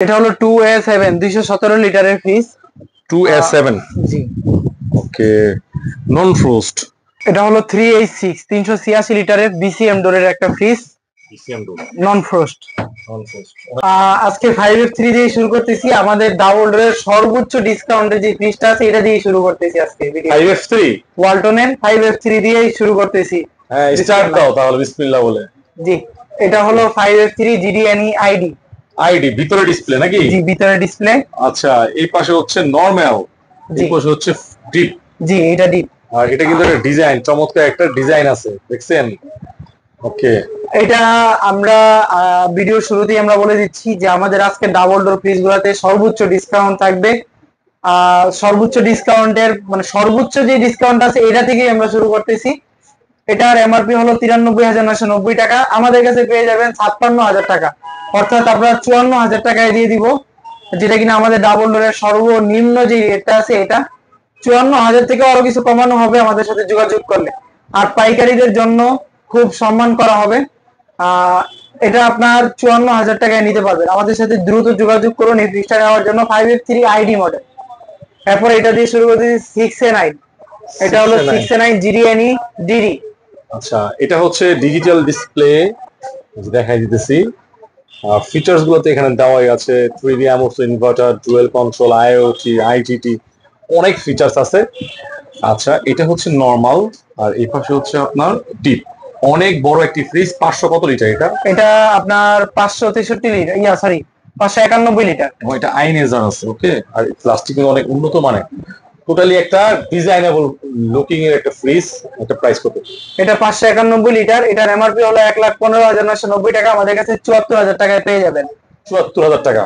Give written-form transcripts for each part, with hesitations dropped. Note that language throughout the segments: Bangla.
এটা হলো 2A7 217 লিটারের ফ্রিজ। 2A7 জি। ওকে, নন ফ্রোস্ট। এটা হলো 3H6 386 লিটারের বিসিএম ডোরের একটা ফ্রিজ, বিসিএম ডোর, নন ফ্রোস্ট। নন ফ্রোস্ট। আজকে 5F3 দিয়ে শুরু করতেছি। আমাদের ডাবল ডোরের সর্বোচ্চ ডিসকাউন্টের যে ফ্রিজটা আছে এটা দিয়ে শুরু করতেছি আজকে ভিডিও। 5F3 ওয়ালটনের 5F3 দিয়েই শুরু করতেছি। হ্যাঁ, স্টার্ট দাও তাহলে বিসমিল্লাহ বলে। জি, এটা হলো 5F3 জিডিএনই আইডি। আইডি ভিতরে ডিসপ্লে নাকি? জি, ভিতরে ডিসপ্লে। আচ্ছা, এই পাশে হচ্ছে নরমাল, এই পাশে হচ্ছে ডিপ। জি, এটা ডিপ। আর এটা কিন্তু একটা ডিজাইন, চমৎকার একটা ডিজাইন আছে, দেখছেন? ওকে, এটা আমরা ভিডিও শুরুতেই আমরা বলে দিচ্ছি যে আমাদের আজকে ডাবল ডোর ফ্রিজ গুলাতে সর্বোচ্চ ডিসকাউন্ট থাকবে। সর্বোচ্চ ডিসকাউন্টের মানে সর্বোচ্চ যে ডিসকাউন্ট আছে এটা থেকেই আমরা শুরু করতেছি। এটার এমআরপি হলো 93,990 টাকা, আমাদের কাছে পেয়ে যাবেন 56,000 টাকা, অর্থাৎ আমরা 54,000 টাকায় দিয়ে দিব, যেটা কিনা আমাদের ডাবল ডোরের সর্বনিম্ন যে রেটটা আছে এটা। 54,000 থেকে আরো কিছু কমানো হবে আমাদের সাথে যোগাযোগ করলে। আর পাইকারিদের জন্য খুব সম্মান করা হবে। এটা আপনার 54,000 টাকায় নিতে পারবেন। আমাদের সাথে দ্রুত যোগাযোগ করুন এই ফ্রিজটা নেওয়ার জন্য। 5F3 ID model. এরপর এটা দিয়ে শুরু করতেছি 6A9। এটা হলো 6A9 জিডিএনই ডিডি। আচ্ছা, এটা হচ্ছে ডিজিটাল ডিসপ্লে, দেখাই দিতেছি। ফিচার্স গুলোতে এখানে দেওয়াই আছে 3D AMOLED inverter, dual control, IoT, IGT, অনেক ফিচার্স আছে। আচ্ছা, এটা হচ্ছে নরমাল, আর এই পাশে হচ্ছে আপনার ডিপ। অনেক বড় একটি ফ্রিজ। 500 কত লিটার এটা? এটা আপনার 563 লিটার, সরি 591 লিটার। এটা আইনেজার আছে, ওকে। আর প্লাস্টিক অনেক উন্নত মানের। টোটালি একটা ডিজাইনেবল লুকিং এর একটা ফ্রিজ। এটা প্রাইস কত? এটা 591 লিটার। এটার এমআরপি হলো 1,15,990 টাকা, আমাদের কাছে 74,000 টাকায় পেয়ে যাবেন। 74,000 টাকা।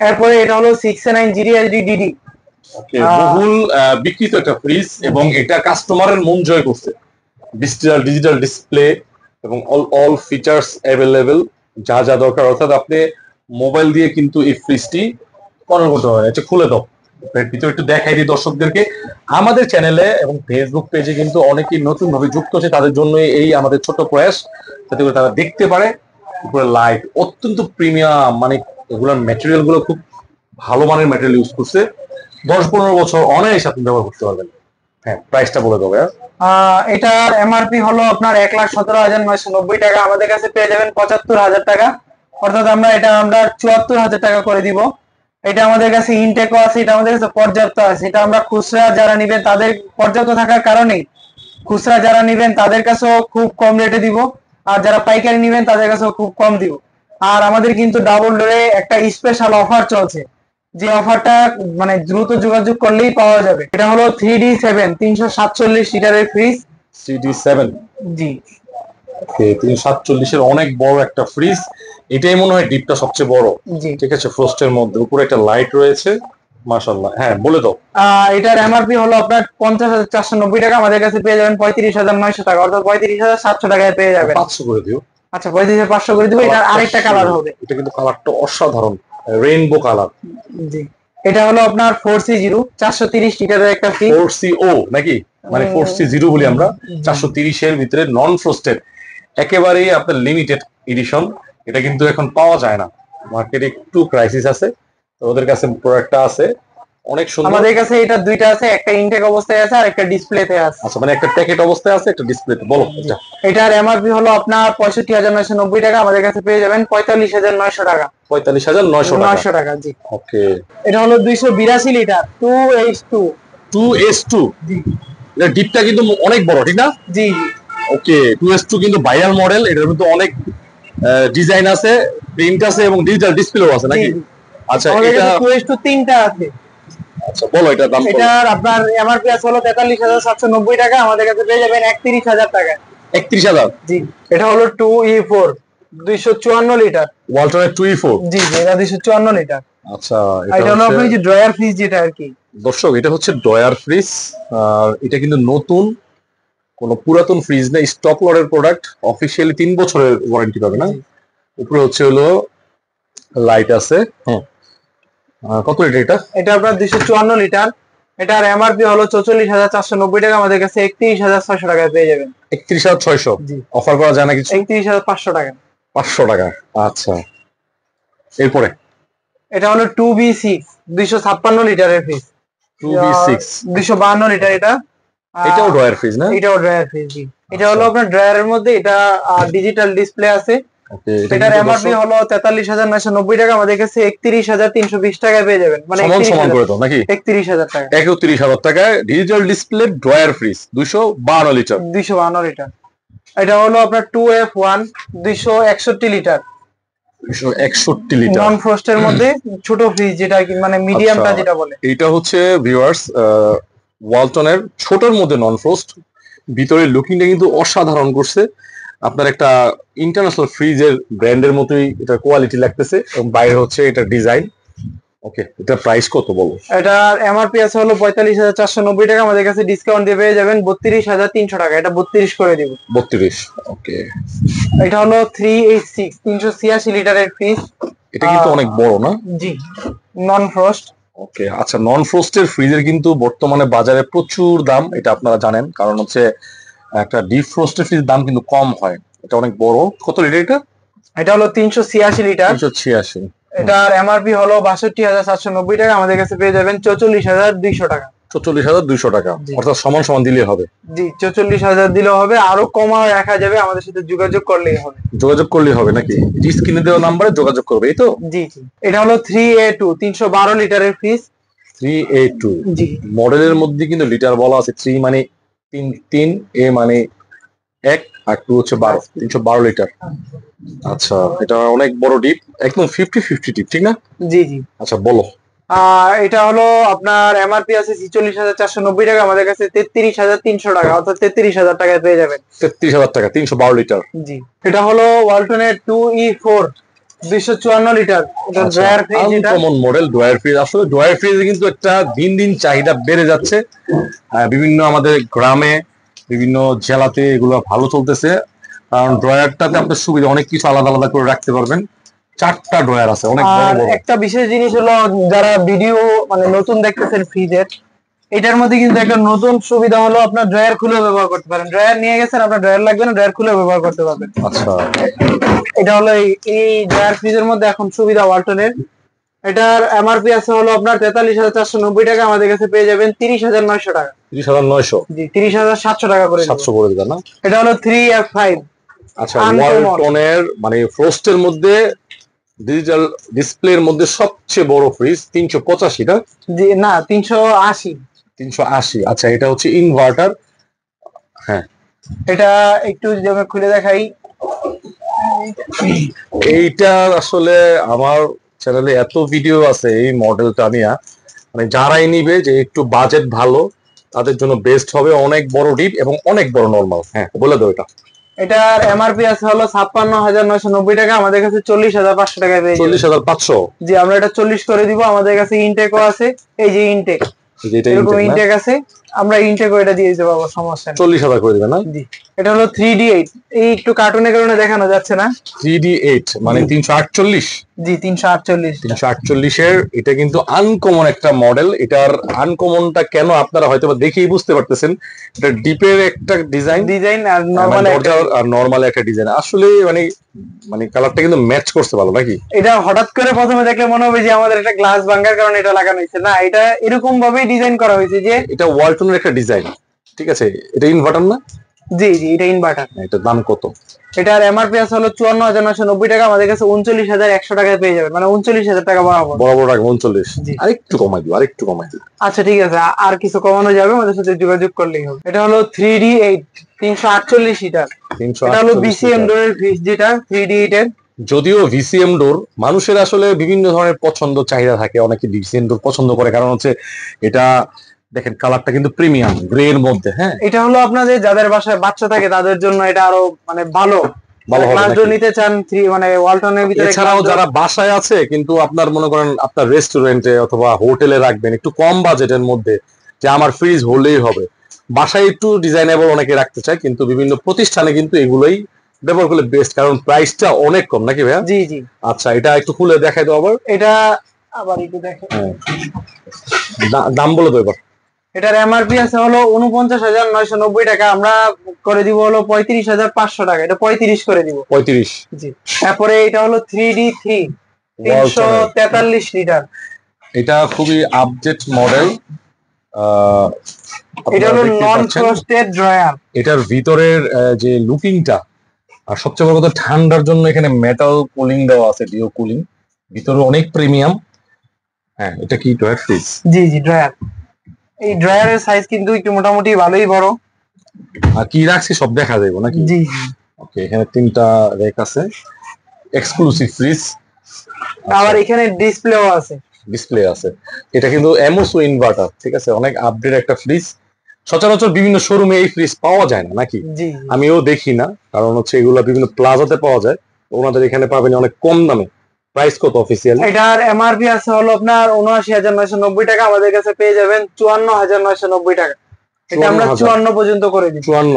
এরপরে এটা হলো 6A9 জিডিএসডি ডিডি। বহুল বিক্রিত একটা ফ্রিজ, এবং এটা কাস্টমারের মন জয় করছে। ডিজিটাল ডিসপ্লে এবং অল ফিচার্স অ্যাভেলেবেল, যা যা দরকার। অর্থাৎ আপনি মোবাইল দিয়ে কিন্তু এই ফ্রিজটি কন্ট্রোল করতে পারবেন। এটা খুলে দাও, ভিতরে একটু দেখাই দিই দর্শকদেরকে। আমাদের চ্যানেলে এবং ফেসবুক পেজে কিন্তু অনেকেই নতুন ভাবে যুক্ত হচ্ছে, তাদের জন্য এই আমাদের ছোট প্রয়াস, যাতে করে তারা দেখতে পারে। উপরে লাইট অত্যন্ত প্রিমিয়াম, মানে এগুলোর ম্যাটেরিয়াল গুলো খুব ভালো মানের ম্যাটেরিয়াল ইউজ করছে। 10-15 বছর অনায়াসে আপনি ব্যবহার করতে পারবেন। হ্যাঁ, প্রাইসটা বলে দেবো। এটার এমআরপি হলো আপনার 1,17,990 টাকা, আমাদের কাছে পেয়ে যাবেন 75,000 টাকা, অর্থাৎ আমরা 74,000 টাকা করে দিব। এটা আমাদের কাছে ইনটেকও আছে, এটা আমাদের কাছে পর্যাপ্ত আছে। এটা আমরা খুচরা যারা নিবেন তাদের পর্যাপ্ত থাকার কারণেই খুচরা যারা নিবেন তাদের কাছেও খুব কম রেটে দিব, আর যারা পাইকারি নিবেন তাদের কাছেও খুব কম দিব। আর আমাদের কিন্তু ডাবল ডোরে একটা স্পেশাল অফার চলছে, যে অফারটা মানে দ্রুত যোগাযোগ করলেই পাওয়া যাবে। এটা হলো 3D7 347 লিটারের ফ্রিজ। 3D7, জি, 347 এর অনেক বড় একটা ফ্রিজ। এটাই মনে হয় ডিপটা সবচেয়ে বড়। জি, ঠিক আছে, ফ্রস্টের মধ্যে উপরে একটা লাইট রয়েছে, মাশাআল্লাহ। হ্যাঁ, বলে দাও। এটার এমআরপি হলো আপনার 50,490 টাকা, আমাদের কাছে পেয়ে যাবেন 35,900 টাকা, অর্থাৎ 35,700 টাকায় পেয়ে যাবেন। 500 করে দিও। আচ্ছা, 35,500 করে দিব। এটার আরেকটা কালার হবে। এটা কিন্তু কালারটা অসাধারণ, রেইনবো কালার। জি, এটা হলো আপনার 4C0 430 লিটারের একটা ফ্রিজ। 4CO নাকি, মানে 4C0 বলি আমরা। 430 এর ভিতরে নন ফ্রস্টেড, একেবারেই আপনার লিমিটেড এডিশন। এটা কিন্তু এখন পাওয়া যায় না, মার্কেটে একটু ক্রাইসিস আছে। তো ওদের কাছে প্রোডাক্টটা আছে অনেক সুন্দর। আমাদের কাছে এটা দুইটা আছে, একটা ইনটেক অবস্থায় আছে আর একটা ডিসপ্লেতে আছে। আচ্ছা, মানে একটা প্যাকেট অবস্থায় আছে, একটা ডিসপ্লেতে। বলো এটা। এটার এমআরপি হলো আপনার 65,990 টাকা, আমাদের কাছে পেয়ে যাবেন 45,900 টাকা। 45,900 টাকা। জি, ওকে। এটা হলো 282 লিটার 2H2। 2S2। জি, এটা ডিপটা কিন্তু অনেক বড়, ঠিক না? জি, ওকে, 2S2 কিন্তু ভাইরাল মডেল। এটার মধ্যে অনেক ডিজাইন আছে, প্রিন্ট আছে এবং ডিজিটাল ডিসপ্লেও আছে নাকি? আচ্ছা, এটা 2H2 তিনটা আছে। আচ্ছা, বলো এটা দাম। এটার আপনার এমআরপি আছে হলো 43,790 টাকা, আমাদের কাছে পেয়ে যাবেন 31,000 টাকা। 31,000। জি, এটা হলো 2E4 254 লিটার। ওয়ালটনের 2E4। জি, এটা 254 লিটার। আচ্ছা, এটা হলো আপনি যে ড্রয়ার ফ্রিজ যেটা আর কি। দর্শক, এটা হচ্ছে ড্রয়ার ফ্রিজ। আর এটা কিন্তু নতুন, কোনো পুরাতন ফ্রিজ না, স্টক লটের প্রোডাক্ট। অফিসিয়ালি 3 বছরের ওয়ারেন্টি পাবে না। উপরে হচ্ছে হলো লাইট আছে। হ্যাঁ, কত লিটার এটা? এটা আপনার 254 লিটার। এটার এমআরপি হলো 44,490 টাকা, আমাদের কাছে 31,600 টাকায় পেয়ে যাবেন। 31,600। জি, অফার করা যায় না কিছু? 31,500 টাকা। 500 টাকা। আচ্ছা, এরপরে এটা হলো 2B6 256 লিটারের ফ্রিজ। 2B6 252 লিটার এটা। এটাও ড্রয়ার ফ্রিজ না? এটাও ড্রয়ার ফ্রিজ জি। এটা হলো আপনার ড্রয়ারের মধ্যে এটা ডিজিটাল ডিসপ্লে আছে। ওকে, এটার এমআরপি হলো 43,990 টাকা, আমাদের কাছে 31,320 টাকায় পেয়ে যাবেন, মানে সমান সমান করে দাও নাকি? 31,000 টাকা, 31,000 টাকায় digital display drawer fridge 252 litre. 252 litre. এটা হলো আপনার 2F1 261 লিটার, 261 লিটার নন ফ্রস্টের মধ্যে ছোট ফ্রিজ, যেটা কি মানে মিডিয়ামটা যেটা বলে। এটা হচ্ছে ভিউয়ার্স ওয়ালটনের ছোটর মধ্যে নন ফ্রস্ট। ভিতরের লুকিংটা কিন্তু অসাধারণ করছে, আপনার একটা ইন্টারন্যাশনাল ফ্রিজের ব্র্যান্ডের মতোই এটা কোয়ালিটি লাগতেছে, এবং বাইরে হচ্ছে এটা ডিজাইন। ওকে, এটা প্রাইস কত বলো? এটার এমআরপি আছে হলো 45,490 টাকা, আমাদের কাছে ডিসকাউন্ট দিয়ে পেয়ে যাবেন 32,300 টাকা, এটা 32 করে দিব। 32। ওকে, এটা হলো 386 386 লিটারের ফ্রিজ। এটা কিন্তু অনেক বড় না? জি, নন ফ্রস্ট। ওকে, আচ্ছা, নন ফ্রস্টের ফ্রিজের কিন্তু বর্তমানে বাজারে প্রচুর দাম, এটা আপনারা জানেন, কারণ হচ্ছে একটা ডিপ ফ্রস্টের ফ্রিজের দাম কিন্তু কম হয়। এটা অনেক বড়। কত লিটার এটা? এটা হলো 386 লিটার। 386। এটার এমআরপি হলো 62,790 টাকা, আমাদের কাছে পেয়ে যাবেন 44,200 টাকা। 44,200 টাকা, অর্থাৎ সমান সমান দিলে হবে। জি, 44,000 দিলেও হবে, আরো কমা রাখা যাবে, আমাদের সাথে যোগাযোগ করলেই হবে। যোগাযোগ করলেই হবে নাকি? স্ক্রিনে দেওয়া নাম্বারে যোগাযোগ করবে, এই তো? জি জি। এটা হলো 3A2 312 লিটারের ফ্রিজ। 3A2 জি। মডেলের মধ্যে কিন্তু লিটার বলা আছে। 3 মানে 3, 3 A মানে 1, আর 2 হচ্ছে 12, 312 লিটার। আচ্ছা, এটা অনেক বড় ডিপ, একদম 50-50 ডিপ, ঠিক না? জি জি। আচ্ছা, বলো। এটা হলো আপনার এমআরপি আছে 46,490 টাকা, আমাদের কাছে 33,300 টাকা, অর্থাৎ 33,000 টাকায় পেয়ে যাবেন। 33,000 টাকা, 312 লিটার। জি। এটা হলো ওয়ালটনের 2E4 254 লিটার, এটা ড্রয়ার ফ্রিজ। এটা আনকমন মডেল ড্রয়ার ফ্রিজ। আসলে ড্রয়ার ফ্রিজে কিন্তু একটা দিন দিন চাহিদা বেড়ে যাচ্ছে। বিভিন্ন আমাদের গ্রামে, বিভিন্ন জেলাতে এগুলো ভালো চলতেছে, কারণ ড্রয়ারটাতে আপনার সুবিধা, অনেক কিছু আলাদা আলাদা করে রাখতে পারবেন। 4টা ড্রয়ার আছে, অনেক বড় আর বড়। একটা বিশেষ জিনিস হলো, যারা ভিডিও মানে নতুন দেখতেছেন ফ্রিজের, এটার মধ্যে কিন্তু একটা নতুন সুবিধা হলো, আপনার ড্রয়ার খুলে ব্যবহার করতে পারেন। ড্রয়ার নিয়ে গেছেন, আপনার ড্রয়ার লাগবে না, ড্রয়ার খুলে ব্যবহার করতে পারবেন। আচ্ছা, এটা হলো এই ড্রয়ার ফ্রিজের মধ্যে এখন সুবিধা ওয়ালটনের। এটার এমআরপি আছে হলো আপনার 43,490 টাকা, আমাদের কাছে পেয়ে যাবেন 30,900 টাকা। 30,900? জি, 30,700 টাকা করে 700 করে দিবেন না? এটা হলো 3F5। আচ্ছা, ওয়ালটনের মানে ফ্রস্টের মধ্যে ডিজিটাল ডিসপ্লের মধ্যে সবচেয়ে বড় ফ্রিজ 385 টা? জি না, 380। 380। আচ্ছা, এটা হচ্ছে ইনভার্টার। হ্যাঁ, এটা একটু যদি আমি খুলে দেখাই, এইটা আসলে আমার চ্যানেলে এত ভিডিও আছে এই মডেলটা নিয়ে, মানে যারাই নিবে যে একটু বাজেট ভালো তাদের জন্য বেস্ট হবে। অনেক বড় ডিপ এবং অনেক বড় নরমাল। হ্যাঁ, বলে দাও এটা। এটার এমআরপি আছে হলো 56,990 টাকা, আমাদের কাছে 40,500 টাকায় পেয়ে যাবেন। 40,500? জি, আমরা এটা 40 করে দিব। আমাদের কাছে ইনটেকও আছে, এই যে ইনটেক, এরকম ইনটেক আছে, আমরা ইনটেকও এটা দিয়ে দিতে পারবো, সমস্যা নেই। 40,000 করে দিবেন না? জি। এটা হলো 3D8, এই একটু কার্টুনের কারণে দেখানো যাচ্ছে না। 3D8 মানে 348? জি, 348। 348 এর এটা কিন্তু আনকমন একটা মডেল। এটার আনকমনটা কেন আপনারা হয়তো দেখেই বুঝতে পারতেছেন। এটা ডিপের একটা ডিজাইন আর নরমাল আর নরমাল একটা ডিজাইন। আসলে মানে মানে কালারটা কিন্তু ম্যাচ করছে ভালো নাকি? এটা হঠাৎ করে প্রথমে দেখলে মনে হবে যে আমাদের একটা গ্লাস ভাঙার কারণে এটা লাগানো হয়েছে, না, এটা এরকম ভাবেই ডিজাইন করা হয়েছে যে এটা ওয়ালটনের একটা ডিজাইন। ঠিক আছে, এটা ইনভার্টার না? জি জি, এটা ইনভার্টার। এটার দাম কত? এটার এমআরপি আছে হলো 54,990 টাকা, আমাদের কাছে 39,100 টাকায় পেয়ে যাবেন, মানে 39,000 টাকা বরাবর। বরাবর টাকা 39। জি। আরেকটু কমাই দিও, আরেকটু কমাই দিও। আচ্ছা ঠিক আছে, আর কিছু কমানো যাবে, আমাদের সাথে যোগাযোগ করলেই হবে। এটা হলো 3D8 348 লিটার। এটা হলো বিসিএম ডোরের ফ্রিজ, যেটা 3D8 এর। যদিও ভিসিএম ডোর মানুষের আসলে বিভিন্ন ধরনের পছন্দ চাহিদা থাকে, অনেকে ভিসিএম ডোর পছন্দ করে, কারণ হচ্ছে এটা দেখেন কালারটা কিন্তু প্রিমিয়াম গ্রে এর মধ্যে। হ্যাঁ, এটা হলো আপনাদের যাদের বাসায় বাচ্চা থাকে তাদের জন্য এটা আরো মানে ভালো ভালো হবে ক্লাস নাকি? ডোর নিতে চান, মানে ওয়ালটনের ভিতরে। এছাড়াও যারা বাসায় আছে কিন্তু আপনার মনে করেন আপনার রেস্টুরেন্টে অথবা হোটেলে রাখবেন একটু কম বাজেটের মধ্যে, যে আমার ফ্রিজ হলেই হবে, বাসায় একটু ডিজাইনেবল অনেকে রাখতে চায়, কিন্তু বিভিন্ন প্রতিষ্ঠানে কিন্তু এগুলোই ব্যবহার করলে বেস্ট, কারণ প্রাইসটা অনেক কম নাকি ভাইয়া? জি জি। আচ্ছা, এটা একটু খুলে দেখাই দাও আবার। এটা আবার একটু দেখেন, দাম বলে দাও এবার। এটার এমআরপি আছে হলো 49,990 টাকা, আমরা করে দিব হলো 35,500 টাকা, এটা 35 করে দিব। 35? জি। তারপরে এটা হলো 3D3 343 লিটার। এটা খুবই আপডেট মডেল। এটা হলো নন ফ্রস্টেড ড্রয়ার। এটার ভিতরের যে লুকিংটা, আর সবচেয়ে বড় কথা ঠান্ডার জন্য এখানে মেটাল কুলিং দেওয়া আছে, ডিও কুলিং, ভিতরে অনেক প্রিমিয়াম। হ্যাঁ, এটা কি ড্রয়ার ফ্রিজ? জি জি, ড্রয়ার। এই ড্রয়ারের সাইজ কিন্তু একটু মোটামুটি ভালোই বড়। আর কি রাখছি সব দেখা যাবে নাকি? জি জি। ওকে, এখানে 3টা রেক আছে, এক্সক্লুসিভ ফ্রিজ। আবার এখানে ডিসপ্লেও আছে। ডিসপ্লে আছে। এটা কিন্তু এমওসও ইনভার্টার, ঠিক আছে, অনেক আপডেট একটা ফ্রিজ। সচরাচর বিভিন্ন শোরুমে এই ফ্রিজ পাওয়া যায় না নাকি? জি। আমিও দেখি না, কারণ হচ্ছে এগুলো বিভিন্ন প্লাজাতে পাওয়া যায়, ওনাদের এখানে পাবেন অনেক কম দামে। প্রাইস কত অফিসিয়াল? এটার এমআরপি আছে হলো আপনার ৭৯,৯৯০ টাকা, আমাদের কাছে পেয়ে যাবেন ৫৪,৯৯০ টাকা। এটা আমরা ৫৪ পর্যন্ত করে দিই। ৫৪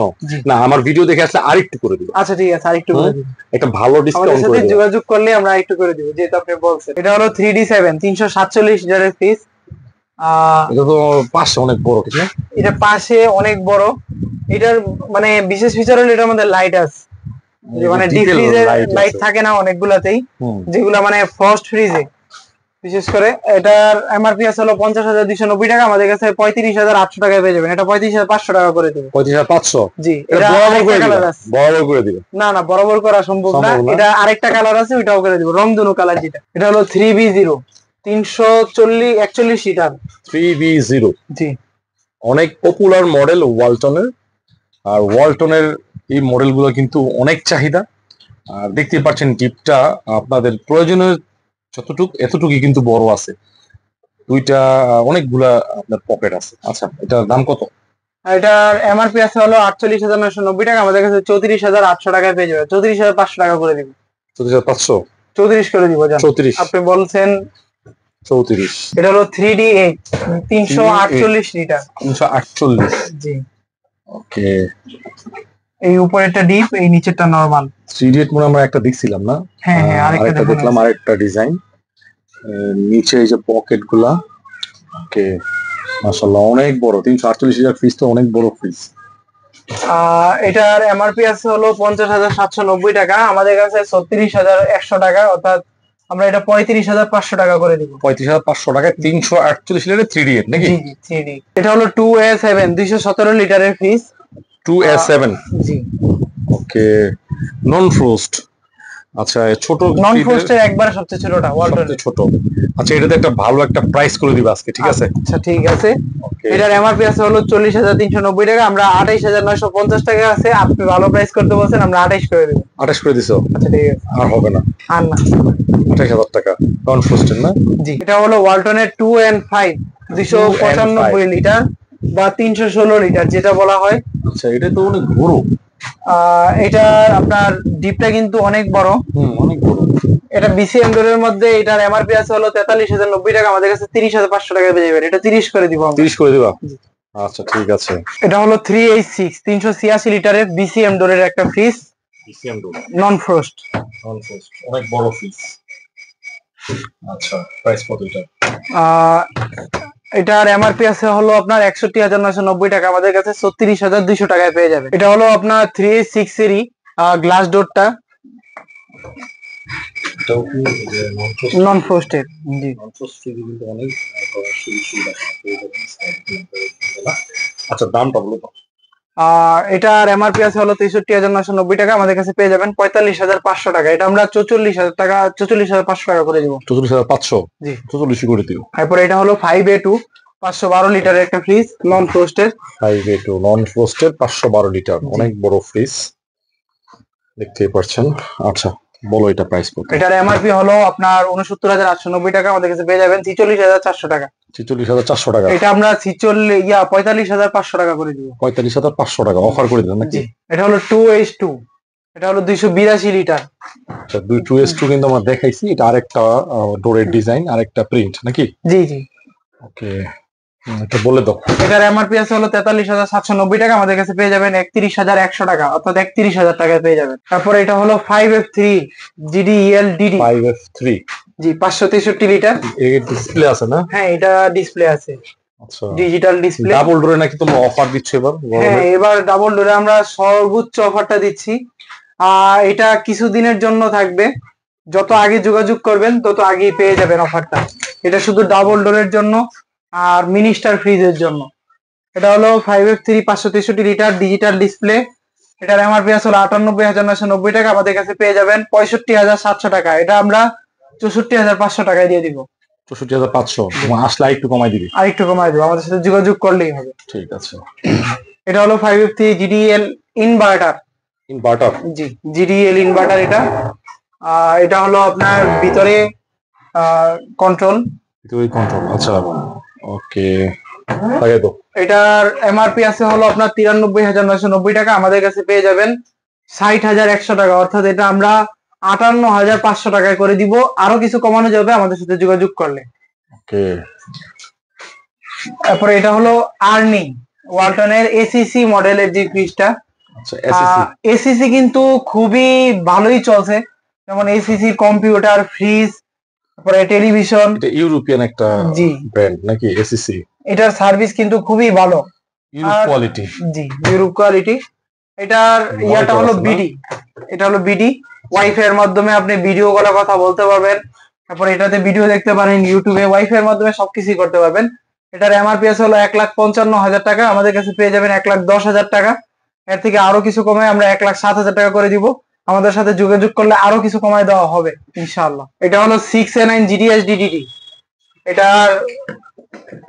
না, আমার ভিডিও দেখে আসলে আরেকটু করে দিব। আচ্ছা ঠিক আছে, আরেকটু করে দিন। একটা ভালো ডিসকাউন্ট করে দিন। যোগাযোগ করলে আমরা আরেকটু করে দিব, যেহেতু আপনি বলছেন। এটা হলো 3D7 347 লিটারের ফ্রিজ। এটা তো পাশে অনেক বড়, ঠিক না? এটা পাশে অনেক বড়। এটার মানে বিশেষ ফিচার হলো এটার মধ্যে লাইট আছে, যে মানে ডিপ ফ্রিজের লাইট থাকে না অনেকগুলাতেই, যেগুলা মানে ফ্রস্ট ফ্রিজে বিশেষ করে। এটার এমআরপি আছে হলো ৫০,২৯০ টাকা, আমাদের কাছে ৩৫,৮০০ টাকায় পেয়ে যাবেন। এটা ৩৫,৫০০ টাকা করে দেবে। ৩৫,৫০০? জি। এটা বরাবর করে দিবেন? বরাবর করে দিবেন? না না, বরাবর করা সম্ভব না। এটা আরেকটা কালার আছে, ওইটাও করে দিব, রংধনু কালার যেটা। এটা হলো 3B0 341 লিটার। 3B0, জি। অনেক পপুলার মডেল ওয়ালটনের। আর ওয়ালটনের এই মডেলগুলো কিন্তু অনেক চাহিদা। আর দেখতে পাচ্ছেন টিপটা আপনাদের প্রয়োজনীয় যতটুকু এতটুকুই কিন্তু বড় আছে, দুইটা অনেকগুলা আপনার পকেট আছে। আচ্ছা, এটার দাম কত? এটার এমআরপি আছে হলো ৪৮,৯৯০ টাকা, আমাদের কাছে ৩৪,৮০০ টাকায় পেয়ে যাবে। ৩৪,৫০০ টাকা করে দিব। ৩৪,৫০০? ৩৪ করে দিব। ৩৪? আপনি বলছেন ৩৪। এটা হলো 3D8 ৩৪৮ লিটার। ৩৪৮। জি। ওকে, এই উপরেরটা ডিপ, এই নিচেরটা নরমাল। 3D8 মনে আমরা একটা দেখছিলাম না? হ্যাঁ হ্যাঁ, আরেকটা দেখলাম, আরেকটা ডিজাইন। নিচে এই যে পকেট গুলা, ওকে, মাশাআল্লাহ অনেক বড়। ৩৪৮ লিটার ফ্রিজ তো অনেক বড় ফ্রিজ। এটার এমআরপি আছে হলো ৫০,৭৯০ টাকা, আমাদের কাছে ৩৬,১০০ টাকা, অর্থাৎ আমরা এটা ৩৫,৫০০ টাকা করে দিব। ৩৫,৫০০ টাকায় ৩৪৮ লিটারের 3D8 নাকি? জি জি, 3D। এটা হলো 2A7 ২১৭ লিটারের ফ্রিজ। 2A7? জি। ওকে, নন ফ্রোস্ট। আচ্ছা, ছোট নন ফ্রস্টের একবারে সবচেয়ে ছোটটা ওয়ালটন, সবচেয়ে ছোট। আচ্ছা, এটাতে একটা ভালো একটা প্রাইস করে দিবা আজকে, ঠিক আছে? আচ্ছা ঠিক আছে। এটার এমআরপি আছে হলো ৪০,৩৯০ টাকা, আমরা ২৮,৯৫০ টাকা আছে। আপনি ভালো প্রাইস করতে বলছেন, আমরা ২৮ করে দেব। ২৮ করে দিছো? আচ্ছা ঠিক আছে। আর হবে না? আর না। ২৮,০০০ টাকা নন ফ্রোস্টেড না? জি। এটা হলো ওয়ালটনের 2N5 ২৯৫ লিটার বা ৩১৬ লিটার যেটা বলা হয়। আচ্ছা, এটা তো অনেক বড়। এটা আপনার ডিপটা কিন্তু অনেক বড়। অনেক বড়। এটা বিসিএম ডোরের মধ্যে। এটার এমআরপি আছে হলো ৪৩,০৯০ টাকা, আমাদের কাছে ৩০,৫০০ টাকা পেয়ে যাবেন। এটা ৩০ করে দিব। ৩০ করে দিবা? আচ্ছা ঠিক আছে। এটা হলো 3H6 ৩৮৬ লিটারের বিসিএম ডোরের একটা ফ্রিজ, বিসিএম ডোর, নন ফ্রস্ট। নন ফ্রোস্ট, অনেক বড় ফ্রিজ। আচ্ছা, প্রাইস কত এটা? এটার এমআরপি আছে হলো আপনার ৬১,৯৯০ টাকা, আমাদের কাছে ৩৬,২০০ টাকায় পেয়ে যাবে। এটা হলো আপনার 3H6 এরই গ্লাস ডোরটা, এটাও কি নন ফ্রস্টেড। জি। নন ফ্রোস্ট ফ্রিজ কিন্তু অনেক সুবিধা পেয়ে যাবেন। আচ্ছা, দামটা বলো তো? এটার এমআরপি আছে হলো ৬৩,৯৯০ টাকা, আমাদের কাছে পেয়ে যাবেন ৪৫,৫০০ টাকা। এটা আমরা ৪৪,০০০ টাকা ৪৪,৫০০ টাকা করে দিব। ৪৪,৫০০? জি। ৪৪ করে দিও। তারপরে এটা হলো 5A2 512 লিটারের একটা ফ্রিজ, নন ফ্রস্টেড। 5A2 নন ফ্রোস্টেড ৫১২ লিটার, অনেক বড় ফ্রিজ দেখতেই পাচ্ছেন। আচ্ছা বলো, এটা প্রাইস কত? এটার এমআরপি হলো আপনার ৬৯,৮৯০ টাকা, আমাদের কাছে পেয়ে যাবেন ৪৬,৪০০ টাকা। ৪৬,৪০০ টাকা? এটা আমরা ৪৫,৫০০ টাকা করে দিব। ৪৫,৫০০ টাকা অফার করে দিলেন নাকি? এটা হলো 2H2, এটা হলো ২৮২ লিটার। আচ্ছা, 2H2 কিন্তু আমরা দেখাইছি, এটা আরেকটা ডোরের ডিজাইন, আরেকটা প্রিন্ট নাকি? জি জি। ওকে, এটা বলে দাও। এটার এমআরপি আছে হলো ৪৩,৭৯০ টাকা, আমাদের কাছে পেয়ে যাবেন ৩১,১০০ টাকা, অর্থাৎ ৩১,০০০ টাকায় পেয়ে যাবেন। তারপরে এটা হলো 5F3 GDELDD 5F3? জি, ৫৬৩ লিটার। এর ডিসপ্লে আছে না? হ্যাঁ, এটা ডিসপ্লে আছে, আচ্ছা, ডিজিটাল ডিসপ্লে। ডাবল ডোরে নাকি তোমরা অফার দিচ্ছ এবার? হ্যাঁ, এবার ডাবল ডোরে আমরা সর্বোচ্চ অফারটা দিচ্ছি। এটা কিছুদিনের জন্য থাকবে, যত আগে যোগাযোগ করবেন তত আগেই পেয়ে যাবেন অফারটা। এটা শুধু ডাবল ডোরের জন্য আর মিনিস্টার ফ্রিজের জন্য। এটা হলো 5F3 563 লিটার ডিজিটাল ডিসপ্লে। এটার এমআরপি আসলে 98,990 টাকা, আমাদের কাছে পেয়ে যাবেন 65,700 টাকা। এটা আমরা 64,500 টাকায় দিয়ে দিব। 64,500 আসলে একটু কমাই দিবি। আর একটু কমাই দেবো, আমাদের সাথে যোগাযোগ করলেই হবে। ঠিক আছে। এটা হলো 5F3 জিডিএল ইনভার্টার। ইনভার্টার, জি, জিডিএল ইনভার্টার এটা। এটা হলো আপনার ভিতরে কন্ট্রোল। আচ্ছা, ওকে, লাগে তো। এটার এমআরপি আছে হলো আপনার 93,990 টাকা, আমাদের কাছে পেয়ে যাবেন 60,100 টাকা। অর্থাৎ এটা আমরা 58,500 টাকায় করে দিব। আরো কিছু কমানো যাবে আমাদের সাথে যোগাযোগ করলে। ওকে। তারপরে এটা হলো আর্নিং ওয়ালটনের এসিসি মডেলের যে ফ্রিজটা। আচ্ছা, এসএসসি এসিসি কিন্তু খুবই ভালোই চলছে, যেমন এসিসি কম্পিউটার, ফ্রিজ, তারপরে টেলিভিশন। এটা ইউরোপিয়ান একটা জি ব্র্যান্ড নাকি এসএসসি? এটার সার্ভিস কিন্তু খুবই ভালো, ইউরোপ কোয়ালিটি। জি, ইউরোপ কোয়ালিটি। এটার ইয়াটা হলো বিডি। এটা হলো বিডি, ওয়াইফাই এর মাধ্যমে আপনি ভিডিও কলে কথা বলতে পারবেন। তারপরে এটাতে ভিডিও দেখতে পারেন ইউটিউবে, ওয়াইফাই এর মাধ্যমে সবকিছুই করতে পারবেন। এটার এমআরপি আছে হলো 1,55,000 টাকা, আমাদের কাছে পেয়ে যাবেন 1,10,000 টাকা। এর থেকে আরো কিছু কমে আমরা 1,07,000 টাকা করে দিব। আমাদের সাথে যোগাযোগ করলে আরো কিছু কমায় দেওয়া হবে ইনশাআল্লাহ। এটা হলো 6A9 GDS DDD। এটার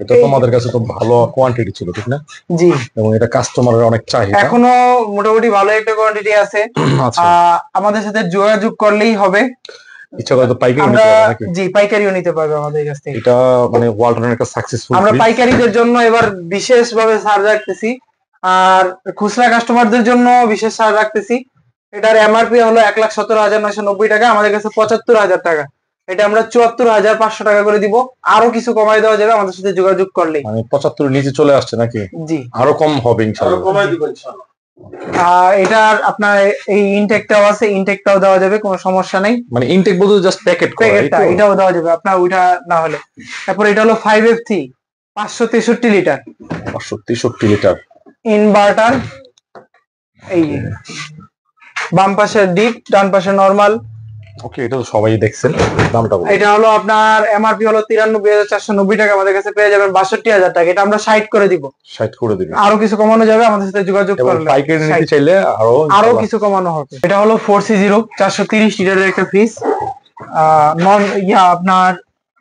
এটা তোমাদের কাছে তো ভালো কোয়ান্টিটি ছিল, ঠিক না? জি, এবং এটা কাস্টমারের অনেক চাহিদা। এখনো মোটামুটি ভালো একটা কোয়ান্টিটি আছে। আচ্ছা, আমাদের সাথে যোগাযোগ করলেই হবে। ইচ্ছা করে তো পাইকারি আমরা নিতে পারবে নাকি? জি, পাইকারিও নিতে পারবে আমাদের কাছ থেকে। এটা মানে ওয়ালটনের একটা সাকসেসফুল আমরা ফ্রিজ। পাইকারিদের জন্য এবার বিশেষ ভাবে ছাড় রাখতেছি, আর খুচরা কাস্টমারদের জন্য বিশেষ ছাড় রাখতেছি। এটার এমআরপি হলো 1,17,990 টাকা, আমাদের কাছে 75,000 টাকা। এটা আমরা 74,500 টাকা করে দিব। আরো কিছু কমাই দেওয়া যাবে আমাদের সাথে যোগাযোগ করলেই। মানে 75 নিচে চলে আসছে নাকি? জি, আরো কম হবে ইনশাআল্লাহ। কমাই দিব ইনশাআল্লাহ। এটার আপনার এই ইনটেকটাও আছে, ইনটেকটাও দেওয়া যাবে, কোনো সমস্যা নেই। মানে ইনটেক বলতে জাস্ট প্যাকেট করা, প্যাকেটটা এটাও দেওয়া যাবে আপনার ওইটা না হলে। তারপর এটা হলো 5F3 563 লিটার 563 লিটার ইনভার্টার। এই যে বাম পাশে ডিপ, ডান পাশে নরমাল। ওকে, এটা তো সবাই দেখছেন। দামটা বলুন। এটা হলো আপনার এমআরপি হলো 93,490 টাকা, আমাদের কাছে পেয়ে যাবেন 62,000 টাকা। এটা আমরা 60 করে দিব। 60 করে দিবেন। আরো কিছু কমানো যাবে আমাদের সাথে যোগাযোগ এবং করলে। পাইকারি নিতে চাইলে আরো কিছু কমানো হবে। এটা হলো 4C0 430 লিটারের একটা ফ্রিজ, নন আপনার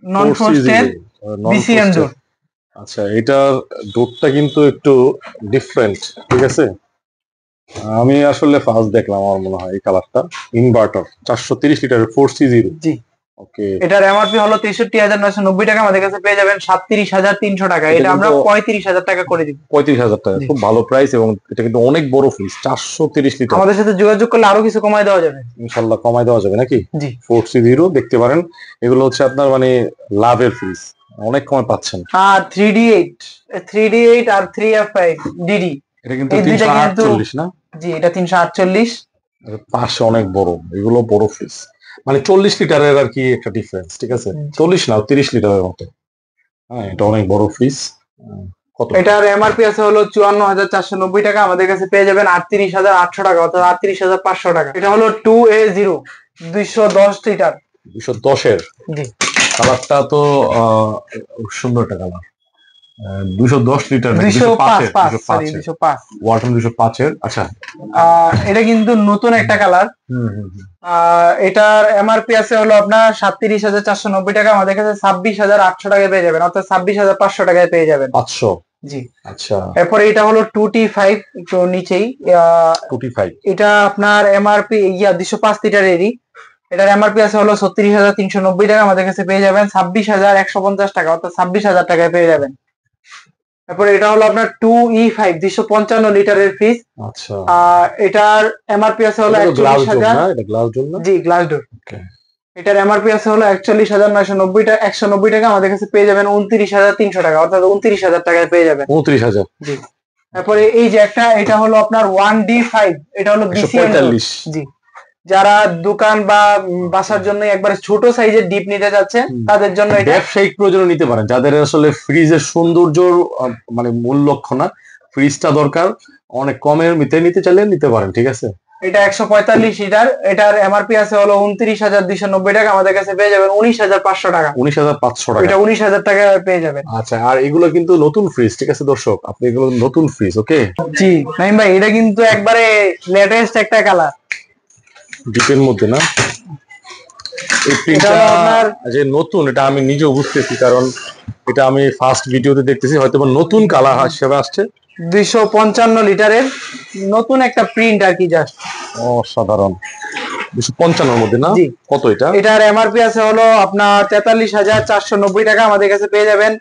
নন ফ্রস্টেড বিসিএম ডোর। আচ্ছা, এটার ডোরটা কিন্তু একটু ডিফারেন্ট, ঠিক আছে? আমি আসলে ফার্স্ট দেখলাম, আমার মনে হয় এই কালারটা। ইনভার্টার 430 লিটারের 4C0। জি, ওকে। এটার এমআরপি হলো 63,990 টাকা, আমাদের কাছে পেয়ে যাবেন 37,300 টাকা। এটা আমরা 35,000 টাকা করে দিব। 35,000 টাকা, খুব ভালো প্রাইস। এবং এটা কিন্তু অনেক বড় ফ্রিজ, 430 লিটার। আমাদের সাথে যোগাযোগ করলে আরো কিছু কমায় দেওয়া যাবে ইনশাল্লাহ কমাই দেওয়া যাবে নাকি? জি, 4C0 দেখতে পারেন। এগুলো হচ্ছে আপনার মানে লাভের ফ্রিজ, অনেক কমে পাচ্ছেন। আর 3D8 আর 3F5 ডিডি, এটা কিন্তু এই দুইটা কিন্তু 348 না? জি, এটা 348। পাশে অনেক বড়, এগুলো বড় ফ্রিজ, মানে 40 লিটারের আর কি একটা ডিফারেন্স, ঠিক আছে? 40 না, 30 লিটারের মতো। হ্যাঁ, এটা অনেক বড় ফ্রিজ। কত? এটার এমআরপি আছে হলো 54,490 টাকা, আমাদের কাছে পেয়ে যাবেন 38,800 টাকা, অর্থাৎ 38,500 টাকা। এটা হলো 2A0 210 লিটার 210 এর। জি, কালারটা তো সুন্দর একটা কালার। 210 লিটার, 205 ওয়ালটন 205 এর। আচ্ছা, এটা কিন্তু নতুন একটা কালার। এটার এমআরপি আছে হলো আপনার 37,490 টাকা, আমাদের কাছে 26,800 টাকায় পেয়ে যাবেন, অর্থাৎ 26,500 টাকায় পেয়ে যাবেন। 500। জি, আচ্ছা, এরপরে এটা হলো 2T5 একটু নিচেই। 2T5 এটা আপনার এমআরপি 205 লিটারেরই। এটার এমআরপি আছে হলো 36,390 টাকা, আমাদের কাছে পেয়ে যাবেন 26,150 টাকা, অর্থাৎ 26,000 টাকায় পেয়ে যাবেন। তারপরে এটা হলো আপনার 2E5 255 লিটারের ফ্রিজ। আচ্ছা, এটার এমআরপি আছে হলো 41,000। এটা গ্লাস ডোর না? জি, গ্লাস ডোর। এটার এমআরপি আছে হলো 41,990 টাকা, 190 টাকা, আমাদের কাছে পেয়ে যাবেন 29,300 টাকা, অর্থাৎ 29,000 টাকায় পেয়ে যাবেন। 29,000। জি, তারপরে এই যে একটা, এটা হলো আপনার 1D5, এটা হলো বিসিএম। 145। জি, যারা দোকান বা বাসার জন্য একবারে ছোট সাইজের ডিপ নিতে যাচ্ছেন তাদের জন্য এটা। ব্যবসায়িক প্রয়োজনে নিতে পারেন, যাদের আসলে ফ্রিজের সৌন্দর্য মানে মূল লক্ষ্য না, ফ্রিজটা দরকার, অনেক কমের ভিতরে নিতে চাইলে নিতে পারেন, ঠিক আছে? এটা 145 লিটার, এটার এমআরপি আছে হলো 29,290 টাকা, আমাদের কাছে পেয়ে যাবেন 19,500 টাকা। 19,500 টাকা। এটা 19,000 টাকা পেয়ে যাবেন। আচ্ছা, আর এগুলো কিন্তু নতুন ফ্রিজ, ঠিক আছে দর্শক, আপনি এগুলো নতুন ফ্রিজ। ওকে জি নাইম ভাই, এটা কিন্তু একবারে লেটেস্ট একটা কালার, ডিপের মধ্যে না? এই এটা প্রিন্টটা হলো আপনার যে নতুন, এটা আমি নিজেও বুঝতেছি, কারণ এটা আমি ফার্স্ট ভিডিওতে দেখতেছি, হয়তো বা নতুন কালার হিসেবে আসছে। 255 লিটারের নতুন একটা প্রিন্ট আর কি, জাস্ট অসাধারণ। 255 মধ্যে না? জি। কত এটা? এটার এমআরপি আছে হলো আপনার 43,490 টাকা, আমাদের কাছে পেয়ে যাবেন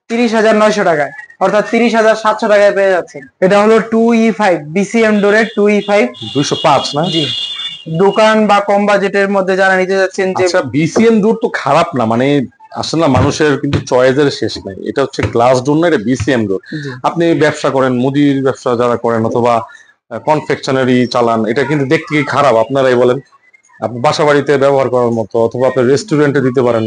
30,900 টাকায়, অর্থাৎ 30,700 টাকায় পেয়ে যাচ্ছেন। এটা হলো 2E5 বিসিএম ডোরের 2E5। 205 না? জি, দোকান বা কম বাজেটের মধ্যে যারা নিতে যাচ্ছেন যে আচ্ছা, বিসিএম ডোর তো খারাপ না, মানে আসলে মানুষের কিন্তু চয়েসের শেষ নাই। এটা হচ্ছে গ্লাস ডোর না, এটা বিসিএম ডোর। জি। আপনি ব্যবসা করেন, মুদির ব্যবসা যারা করেন অথবা কনফেকশনারি চালান, এটা কিন্তু দেখতে কি খারাপ? আপনারাই বলেন। আপনি বাসা বাড়িতে ব্যবহার করার মতো, অথবা আপনি রেস্টুরেন্টে দিতে পারেন।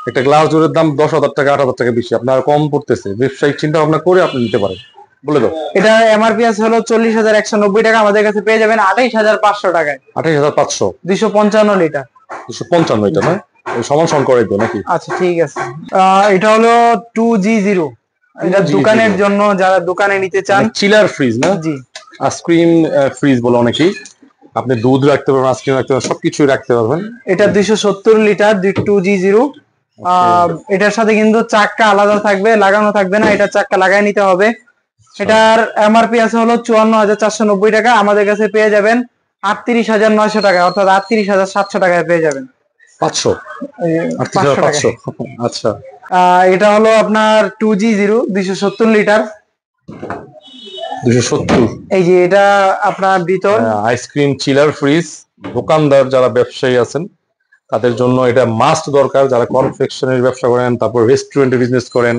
একটা গ্লাস ডোরের দাম 10,000 টাকা 8,000 টাকা বেশি, আপনার কম পড়তেছে, ব্যবসায়িক চিন্তা ভাবনা করে আপনি দিতে পারেন, বলে দাও। এটা এমআরপি আছে হলো 40,190 টাকা, আমাদের কাছে পেয়ে যাবেন 28,500 টাকায়, 28,500। 255 লিটার। 255 এটা না? ওই সমান সমান করে দিও নাকি? আচ্ছা ঠিক আছে। এটা হলো 2G0, এটা 2G0 দোকানের জন্য, যারা দোকানে নিতে চান। চিলার ফ্রিজ না? জি। আইসক্রিম ফ্রিজ বলে অনেকেই। আপনি দুধ রাখতে পারবেন, আইসক্রিম রাখতে পারবেন, সবকিছুই রাখতে পারবেন। এটা 270 লিটার 2G0। এটার সাথে কিন্তু চাক্কা আলাদা থাকবে, লাগানো থাকবে না, এটা চাক্কা লাগাই নিতে হবে। এটার এমআরপি আছে হলো 54,490 টাকা, আমাদের কাছে পেয়ে যাবেন 38,900 টাকা, অর্থাৎ 38,700 টাকায় পেয়ে যাবেন। 500? 500 টাকা। 500। আচ্ছা, এটা হলো আপনার 2G0 270 লিটার। 270। এই যে এটা আপনার ভিতর আইসক্রিম চিলার ফ্রিজ, দোকানদার যারা ব্যবসায়ী আছেন তাদের জন্য এটা মাস্ট দরকার। যারা কনফেকশনের ব্যবসা করেন, তারপর রেস্টুরেন্টে বিজনেস করেন,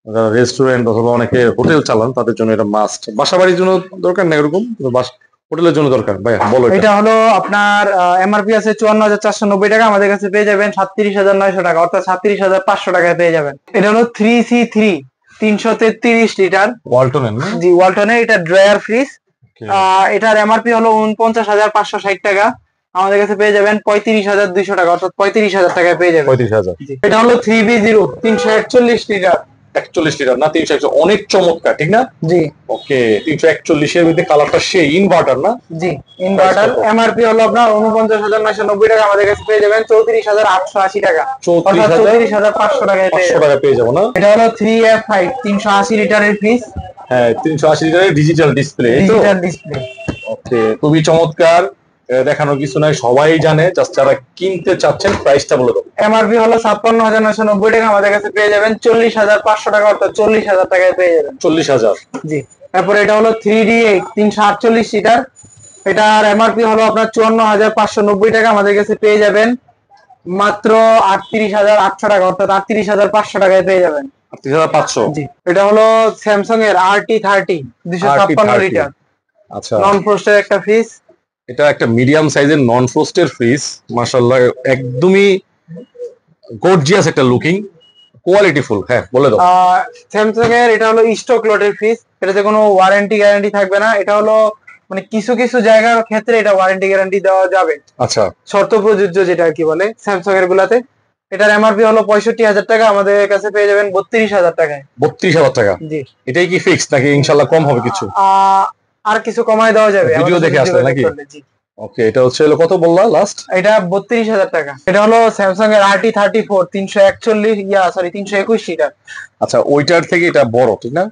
যারা রেস্টুরেন্ট অথবা অনেকে হোটেল চালান, তাদের জন্য এটা মাস্ট। বাসা বাড়ির জন্য দরকার না এরকম, হোটেলের জন্য দরকার। ভাইয়া বলো। এটা হলো আপনার এমআরপি আছে 54,490 টাকা, আমাদের কাছে পেয়ে যাবেন 37,900 টাকা, অর্থাৎ 37,500 টাকায় পেয়ে যাবেন। এটা হলো 3C3 333 লিটার ওয়ালটনের না? জি, ওয়ালটনের। এটা ড্রয়ার ফ্রিজ। এটার এমআরপি হলো 49,560 টাকা, আমাদের কাছে পেয়ে যাবেন 35,200 টাকা, অর্থাৎ 35,000 টাকায় পেয়ে যাবেন। 35,000। জি। এটা হলো 3B0 341 লিটার। 41 লিটার না? 300, অনেক চমৎকার, ঠিক না? জি। ওকে, 341 এর মধ্যে কালারটা সেই ইনভার্টার না? জি, ইনভার্টার। এমআরপি হলো আপনার 49,990 টাকা, আমাদের কাছে পেয়ে যাবেন 34,880 টাকা, অর্থাৎ 34,500 টাকায় পেয়ে 500 যাবেন। টাকা পেয়ে যাবো না? এটা হলো 3F5 380 লিটারের ফ্রিজ, হ্যাঁ, 380 লিটারের ডিজিটাল ডিসপ্লে, এই তো? Digital display. ওকে, খুবই চমৎকার। দেখানোর কিছু নাই, সবাই জানে, জাস্ট যারা কিনতে চাচ্ছেন প্রাইসটা বলে দাও। এমআরপি হলো 56,990 টাকা, আমাদের কাছে পেয়ে যাবেন 40,500 টাকা, অর্থাৎ 40,000 টাকায় পেয়ে যাবেন। 40,000। জি। তারপরে এটা হলো 3D8 348 লিটার, এটার এমআরপি হলো আপনার 54,590 টাকা, আমাদের কাছে পেয়ে যাবেন মাত্র 38,800 টাকা, অর্থাৎ 38,500 টাকায় পেয়ে যাবেন। 38,500। জি। এটা হলো স্যামসাং এর RT30 256 লিটার, আচ্ছা, নন ফ্রস্টের একটা ফ্রিজ। এটা একটা মিডিয়াম সাইজের নন ফ্রস্টের ফ্রিজ, মাশাআল্লাহ, একদমই গর্জিয়াস একটা লুকিং, কোয়ালিটিফুল। হ্যাঁ, বলে দাও। স্যামসাং এর এটা হলো স্টক লটের ফ্রিজ, এটাতে কোনো ওয়ারেন্টি গ্যারান্টি থাকবে না। এটা হলো মানে কিছু কিছু জায়গার ক্ষেত্রে এটা ওয়ারেন্টি গ্যারান্টি দেওয়া যাবে, আচ্ছা, শর্ত প্রযোজ্য, যেটা আর কি বলে স্যামসাং এর গুলাতে। এটার এমআরপি হলো 65,000 টাকা, আমাদের কাছে পেয়ে যাবেন 32,000 টাকায়। 32,000 টাকা? জি। এটাই কি ফিক্স নাকি ইনশাল্লাহ কম হবে কিছু? আর কিছু কমায় দেওয়া যাবে ভিডিও আমাদের দেখে সাথে আসলে যোগাযোগ নাকি? করলে। জি। ওকে, এটা হচ্ছে হলো কত বললা লাস্ট? এটা 32,000 টাকা। এটা হলো স্যামসাং এর RT34 321 লিটার। আচ্ছা, ওইটার থেকে এটা বড়, ঠিক না?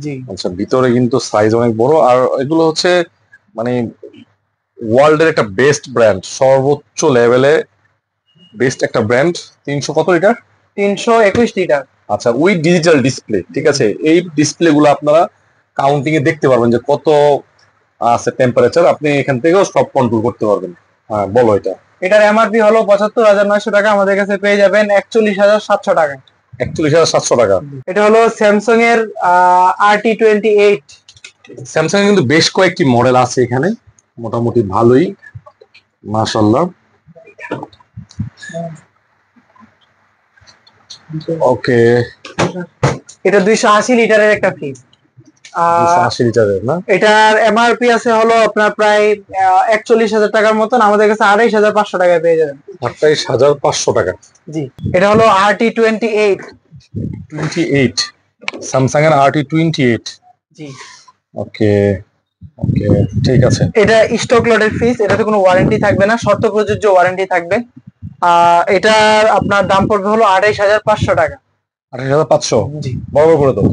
জি। আচ্ছা, ভিতরে কিন্তু সাইজ অনেক বড়, আর এগুলো হচ্ছে মানে ওয়ার্ল্ডের একটা বেস্ট ব্র্যান্ড, সর্বোচ্চ লেভেলে বেস্ট একটা ব্র্যান্ড। 300 কত লিটার? 321 লিটার। আচ্ছা, উইথ ডিজিটাল ডিসপ্লে, ঠিক আছে। এই ডিসপ্লে গুলো আপনারা কাউন্টিং এ দেখতে পারবেন যে কত আছে টেম্পারেচার, আপনি এখান থেকেও সব কন্ট্রোল করতে পারবেন। হ্যাঁ, বলো এটা। এটার এমআরপি হলো 75,900 টাকা, আমাদের কাছে পেয়ে যাবেন 41,700 টাকা। 41,700 টাকা। এটা হলো স্যামসাং এর RT28। স্যামসাং এর কিন্তু বেশ কয়েকটি মডেল আছে এখানে, মোটামুটি ভালোই, মাশাআল্লাহ। ওকে, এটা 280 লিটারের একটা ফ্রিজ। 80 লিটারের না? এটার এমআরপি আছে হলো আপনার প্রায় 41,000 টাকার মতন, আমাদের কাছে 28,500 টাকায় পেয়ে যাবেন। 28,500 টাকা। জি, এটা হলো RT28। 28, স্যামসাং এর RT28। জি, ওকে ওকে, ঠিক আছে। এটা স্টক লটের ফ্রিজ, এটাতে কোনো ওয়ারেন্টি থাকবে না, শর্ত প্রযোজ্য ওয়ারেন্টি থাকবে। এটার আপনার দাম পড়বে হলো 28,500 টাকা। 28,500? জি, বড় করে দাও।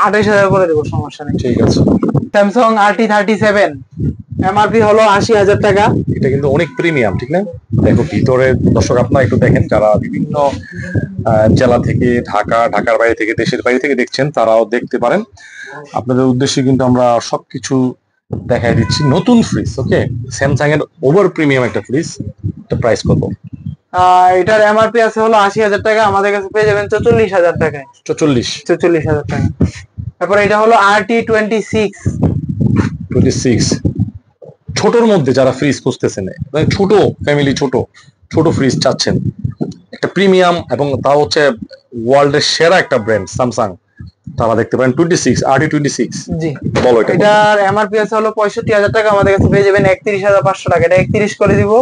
28,000 করে দেবো, সমস্যা নেই। ঠিক আছে। স্যামসাং RT37, এমআরপি হলো 80,000 টাকা। এটা কিন্তু অনেক প্রিমিয়াম, ঠিক না? দেখো ভিতরে, দর্শক আপনারা একটু দেখেন, যারা বিভিন্ন জেলা থেকে, ঢাকার বাইরে থেকে, দেশের বাইরে থেকে দেখছেন, তারাও দেখতে পারেন। আপনাদের উদ্দেশ্যে কিন্তু আমরা সবকিছু দেখাই দিচ্ছি। নতুন ফ্রিজ, ওকে, স্যামসাং এর ওভার প্রিমিয়াম একটা ফ্রিজ। এটা প্রাইস কত? এটার এমআরপি আছে হলো 80,000 টাকা, আমাদের কাছে পেয়ে যাবেন 44,000 টাকায়। 44,000 টাকা। তারপর এটা হলো RT26। 26, ছোটর মধ্যে যারা ফ্রিজ খুঁজতেছেন, মানে ছোট ফ্যামিলি, ছোট ফ্রিজ চাচ্ছেন, একটা প্রিমিয়াম, এবং তাও হচ্ছে ওয়ার্ল্ডের সেরা একটা ব্র্যান্ড স্যামসাং, তারা দেখতে পারেন। RT26। জি, বলো এটা। এটার এমআরপি আছে হলো 65,000 টাকা, আমাদের কাছে পেয়ে যাবেন 31,500 টাকা। এটা 31 করে দিব।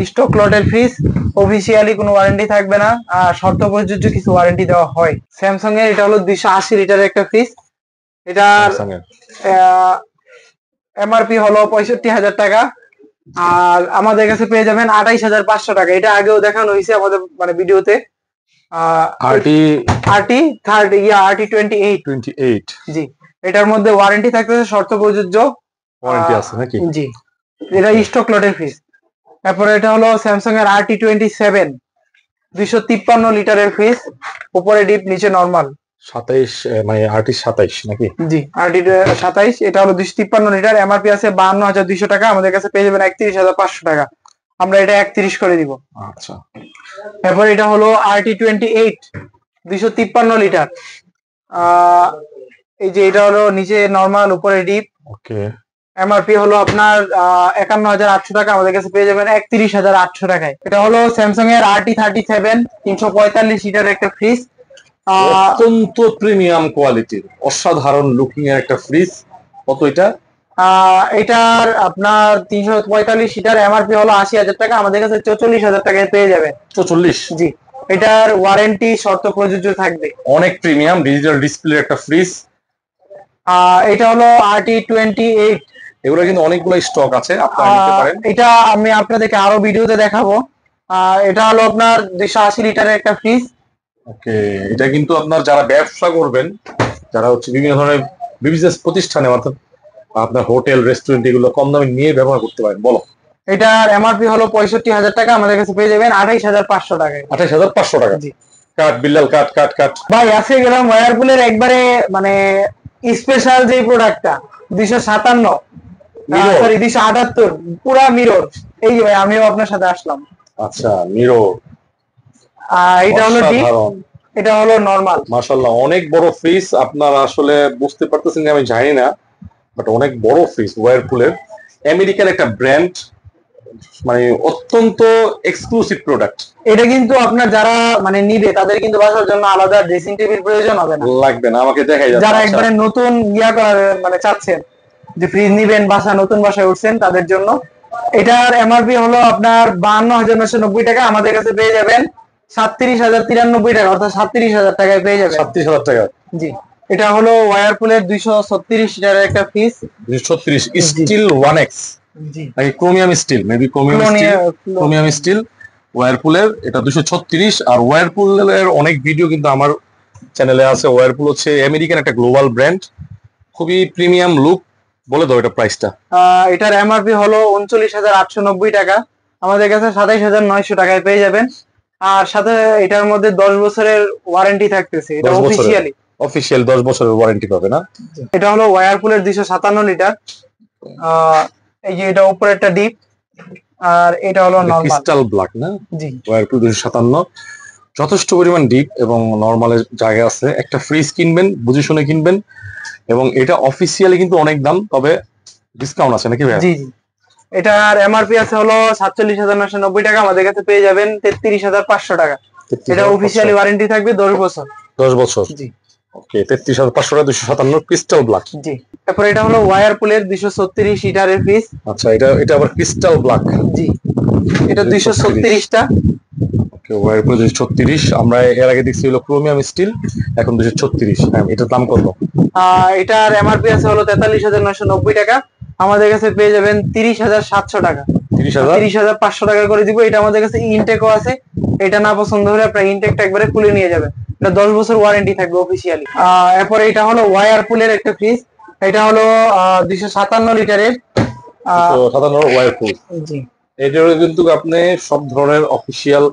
স্টক লটের ফ্রিজ, অফিসিয়ালি কোনো ওয়ারেন্টি থাকবে না, আর শর্ত প্রযোজ্য কিছু ওয়ারেন্টি দেওয়া হয়। স্যামসাং এর এটা হলো 280 লিটারের একটা ফ্রিজ। এটার স্যামসাং এর এমআরপি হলো 65,000 টাকা, আর আমাদের কাছে পেয়ে যাবেন 28,500 টাকা। এটা আগেও দেখানো হয়েছে আমাদের মানে ভিডিওতে। RT28। জি, এটার মধ্যে ওয়ারেন্টি থাকতেছে, শর্ত প্রযোজ্য ওয়ারেন্টি আছে নাকি? জি, এটা স্টক লটের ফ্রিজ। তারপরে এটা হলো স্যামসাং এর RT27, 253 লিটারের ফ্রিজ, উপরে ডিপ নিচে নরমাল। 27, মানে RT27 নাকি? জি, RT27, এটা হলো 253 লিটার, এমআরপি আছে 52,200 টাকা, আমাদের কাছে পেয়ে যাবেন 31,500 টাকা। আমরা এটা 31 করে দিব। আচ্ছা। তারপর এটা হলো RT28, 253 লিটার। এই যে এটা হলো নিচে নরমাল, উপরে ডিপ। ওকে। এমআরপি হলো আপনার 51,800 টাকা, আমাদের কাছে পেয়ে যাবেন 31,800 টাকায়। এটা হলো স্যামসাং এর RT37, 345 লিটার একটা ফ্রিজ। অত্যন্ত প্রিমিয়াম কোয়ালিটির, অসাধারণ লুকিং এর একটা ফ্রিজ। কত এটা? এটার আপনার 345 লিটার, এমআরপি হলো 80,000 টাকা, আমাদের কাছে 44,000 টাকায় পেয়ে যাবেন। 44? জি, এটার ওয়ারেন্টি শর্ত প্রযোজ্য থাকবে। অনেক প্রিমিয়াম ডিজিটাল ডিসপ্লে একটা ফ্রিজ। এটা হলো RT28। এগুলো কিন্তু অনেকগুলো স্টক আছে, আপনারা নিতে পারেন। এটা আমি আপনাদেরকে আরো ভিডিওতে দেখাবো। এটা হলো আপনার 280 লিটারের একটা ফ্রিজ। ওকে, এটা কিন্তু আপনার যারা ব্যবসা করবেন, যারা হচ্ছে বিভিন্ন ধরনের বিজনেস প্রতিষ্ঠানে, অর্থাৎ আপনার হোটেল, রেস্টুরেন্ট, এগুলো কম দামে নিয়ে ব্যবহার করতে পারেন। বলো। এটার এমআরপি হলো 65,000 টাকা, আমাদের কাছে পেয়ে যাবেন 28,500 টাকায়। 28,500 টাকা? জি। কাট বিল্লাল, কাট কাট কাট। ভাই, আজকে গেলাম ওয়ারপুলের একবারে মানে স্পেশাল যে প্রোডাক্টটা, 257, সরি 278, পুরা মিরর। এই যে ভাই, আমিও আপনার সাথে আসলাম। আচ্ছা, মিরর। এটা হলো ডিপ, এটা হলো নরমাল। মাশাআল্লাহ, অনেক বড় ফ্রিজ। আপনারা আসলে বুঝতে পারতেছেন যে আমি জানি না, বাট অনেক বড় ফ্রিজ, ওয়ারপুলের, আমেরিকার একটা ব্র্যান্ড, মানে অত্যন্ত এক্সক্লুসিভ প্রোডাক্ট। এটা কিন্তু আপনার যারা মানে নিবে, তাদের কিন্তু বাসার জন্য আলাদা ড্রেসিং টেবিল প্রয়োজন হবে না, লাগবে না, আমাকে দেখাই যাচ্ছে। যারা একবারে নতুন মানে চাচ্ছেন যে ফ্রিজ নিবেন, বাসা নতুন বাসায় উঠছেন, তাদের জন্য। এটার এমআরপি হলো আপনার 52,990 টাকা, আমাদের কাছে পেয়ে যাবেন 37,093 টাকা, অর্থাৎ 37,000 টাকায় পেয়ে যাবেন। 37,000 টাকা? জি, এটা হলো ওয়ারপুলের 236 লিটারের একটা ফ্রিজ। 236 স্টিল 1X জি, নাকি chromium steel? Maybe chromium steel ওয়ারপুলের। এটা 236। আর ওয়ারপুলের অনেক ভিডিও কিন্তু আমার চ্যানেলে আছে। ওয়ারপুল হচ্ছে আমেরিকান একটা গ্লোবাল ব্র্যান্ড, খুবই প্রিমিয়াম লুক। বলে দাও এটা প্রাইসটা। এটার এমআরপি হলো 39,890 টাকা, আমাদের কাছে 27,900 টাকায় পেয়ে যাবেন। আর সাথে এটার মধ্যে 10 বছরের ওয়ারেন্টি থাকতেছে, এটা অফিশিয়াল 10 বছরের ওয়ারেন্টি পাবে না? এটা হলো ওয়ারপুলের 257 লিটার। এই যে এটা উপরে একটা ডিপ, আর এটা হলো নরমাল ক্রিস্টাল ব্ল্যাক না? জি, ওয়ারপুল 257, যথেষ্ট পরিমাণ ডিপ এবং নরমালের জায়গা আছে। একটা ফ্রিজ কিনবেন, বুঝে শুনে কিনবেন, এবং এটা অফিসিয়ালি কিন্তু অনেক দাম, তবে ডিসকাউন্ট আছে নাকি ভাই? জি জি। এটার এমআরপি আছে হলো 47,990 টাকা, আমাদের কাছে পেয়ে যাবেন 33,500 টাকা। এটা অফিসিয়ালি ওয়ারেন্টি থাকবে 10 বছর। 10 বছর? জি। ওকে 33,500 টাকা 257 ক্রিস্টাল ব্ল্যাক। জি। তারপর এটা হলো ওয়ারপুলের 236 লিটারের ফ্রিজ। আচ্ছা, এটা আবার ক্রিস্টাল ব্ল্যাক। জি, এটা 236টা। ওকে, ওয়ারপুল 236। আমরা এর আগে দেখছি হলো ক্রোমিয়াম স্টিল, এখন 236। হ্যাঁ, এটার দাম কত? এটার এমআরপি আছে হলো 43,990 টাকা, আমাদের কাছে পেয়ে যাবেন 30,700 টাকা। 30,500 টাকা করে দিব। এটা আমাদের কাছে ইনটেকও আছে, এটা না পছন্দ হলে আপনার ইনটেকটা একবারে খুলে নিয়ে যাবেন। এটা 10 বছর ওয়ারেন্টি থাকবে অফিসিয়ালি। এরপরে এটা হলো ওয়ারপুলের একটা ফ্রিজ, এটা হলো 257 লিটারের। 257 ওয়ারপুল। জি। এটার কিন্তু আপনি সব ধরনের অফিসিয়াল